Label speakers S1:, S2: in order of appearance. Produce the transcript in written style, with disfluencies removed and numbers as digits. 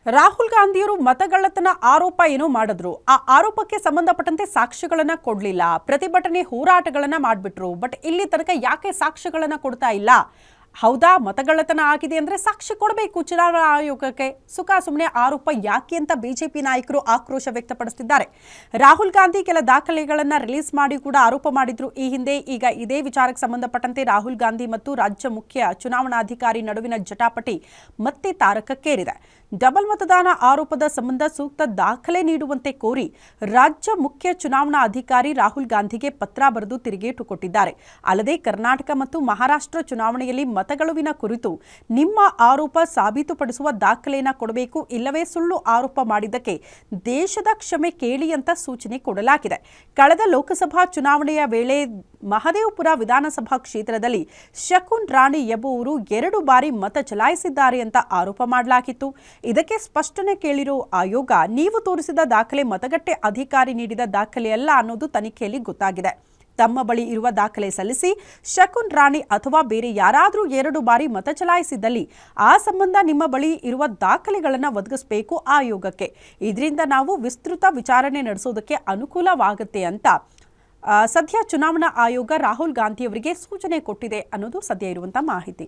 S1: ರಾಹುಲ್ ಗಾಂಧಿಯವರು ಮತಗಳ್ಳತನ ಆರೋಪ ಏನೋ ಮಾಡಿದ್ರು. ಆ ಆರೋಪಕ್ಕೆ ಸಂಬಂಧಪಟ್ಟಂತೆ ಸಾಕ್ಷ್ಯಗಳನ್ನ ಕೊಡಲಿಲ್ಲ. ಪ್ರತಿಭಟನೆ ಹೋರಾಟಗಳನ್ನ ಮಾಡಿಬಿಟ್ರು. ಬಟ್ ಇಲ್ಲಿ ತನಕ ಯಾಕೆ ಸಾಕ್ಷ್ಯಗಳನ್ನ ಕೊಡ್ತಾ ಇಲ್ಲ? ಹೌದಾ, ಮತಗಳ್ಳತನ ಆಗಿದೆ ಅಂದ್ರೆ ಸಾಕ್ಷ್ಯ ಕೊಡಬೇಕು ಚುನಾವಣಾ ಆಯೋಗಕ್ಕೆ. ಸುಮ್ಮನೆ ಆರೋಪ ಯಾಕೆ ಅಂತ ಬಿಜೆಪಿ ನಾಯಕರು ಆಕ್ರೋಶ ವ್ಯಕ್ತಪಡಿಸುತ್ತಿದ್ದಾರೆ. ರಾಹುಲ್ ಗಾಂಧಿ ಕೆಲ ದಾಖಲೆಗಳನ್ನ ರಿಲೀಸ್ ಮಾಡಿ ಕೂಡ ಆರೋಪ ಮಾಡಿದ್ರು ಈ ಹಿಂದೆ. ಈಗ ಇದೇ ವಿಚಾರಕ್ಕೆ ಸಂಬಂಧಪಟ್ಟಂತೆ ರಾಹುಲ್ ಗಾಂಧಿ ಮತ್ತು ರಾಜ್ಯ ಮುಖ್ಯ ಚುನಾವಣಾಧಿಕಾರಿ ನಡುವಿನ ಜಟಾಪಟಿ ಮತ್ತೆ ತಾರಕಕ್ಕೇರಿದೆ. ಡಬಲ್ ಮತದಾನ ಆರೋಪದ ಸಂಬಂಧ ಸೂಕ್ತ ದಾಖಲೆ ನೀಡುವಂತೆ ಕೋರಿ ರಾಜ್ಯ ಮುಖ್ಯ ಚುನಾವಣಾ ಅಧಿಕಾರಿ ರಾಹುಲ್ ಗಾಂಧಿಗೆ ಪತ್ರ ಬರೆದು ತಿರುಗೇಟು ಕೊಟ್ಟಿದ್ದಾರೆ. ಅಲ್ಲದೆ ಕರ್ನಾಟಕ ಮತ್ತು ಮಹಾರಾಷ್ಟ್ರ ಚುನಾವಣೆಯಲ್ಲಿ ಮತಗೆಲುವಿನ ಕುರಿತು ನಿಮ್ಮ ಆರೋಪ ಸಾಬೀತುಪಡಿಸುವ ದಾಖಲೆಯನ್ನು ಕೊಡಬೇಕು, ಇಲ್ಲವೇ ಸುಳ್ಳು ಆರೋಪ ಮಾಡಿದ್ದಕ್ಕೆ ದೇಶದ ಕ್ಷಮೆ ಕೇಳಿ ಅಂತ ಸೂಚನೆ ಕೊಡಲಾಗಿದೆ. ಕಳೆದ ಲೋಕಸಭಾ ಚುನಾವಣೆಯ ವೇಳೆ ಮಹದೇವಪುರ ವಿಧಾನಸಭಾ ಕ್ಷೇತ್ರದಲ್ಲಿ ಶಕುನ್ ರಾಣಿ ಎಂಬುವರು 2 ಬಾರಿ ಮತ ಚಲಾಯಿಸಿದ್ದಾರೆ ಅಂತ ಆರೋಪ ಮಾಡಲಾಗಿತ್ತು. ಇದಕ್ಕೆ ಸ್ಪಷ್ಟನೆ ಕೇಳಿರೋ ಆಯೋಗ, ನೀವು ತೋರಿಸಿದ ದಾಖಲೆ ಮತಗಟ್ಟೆ ಅಧಿಕಾರಿ ನೀಡಿದ ದಾಖಲೆಯಲ್ಲ ಅನ್ನೋದು ತನಿಖೆಯಲ್ಲಿ ಗೊತ್ತಾಗಿದೆ. ತಮ್ಮ ಬಳಿ ಇರುವ ದಾಖಲೆ ಸಲ್ಲಿಸಿ, ಶಕುನ್ ರಾಣಿ ಅಥವಾ ಬೇರೆ ಯಾರಾದರೂ 2 ಬಾರಿ ಮತ ಚಲಾಯಿಸಿದ್ದಲ್ಲಿ ಆ ಸಂಬಂಧ ನಿಮ್ಮ ಬಳಿ ಇರುವ ದಾಖಲೆಗಳನ್ನು ಒದಗಿಸಬೇಕು ಆಯೋಗಕ್ಕೆ. ಇದರಿಂದ ನಾವು ವಿಸ್ತೃತ ವಿಚಾರಣೆ ನಡೆಸೋದಕ್ಕೆ ಅನುಕೂಲವಾಗುತ್ತೆ ಅಂತ ಸದ್ಯ ಚುನಾವಣಾ ಆಯೋಗ ರಾಹುಲ್ ಗಾಂಧಿಯವರಿಗೆ ಸೂಚನೆ ಕೊಟ್ಟಿದೆ ಅನ್ನೋದು ಸದ್ಯ ಇರುವಂತಹ ಮಾಹಿತಿ.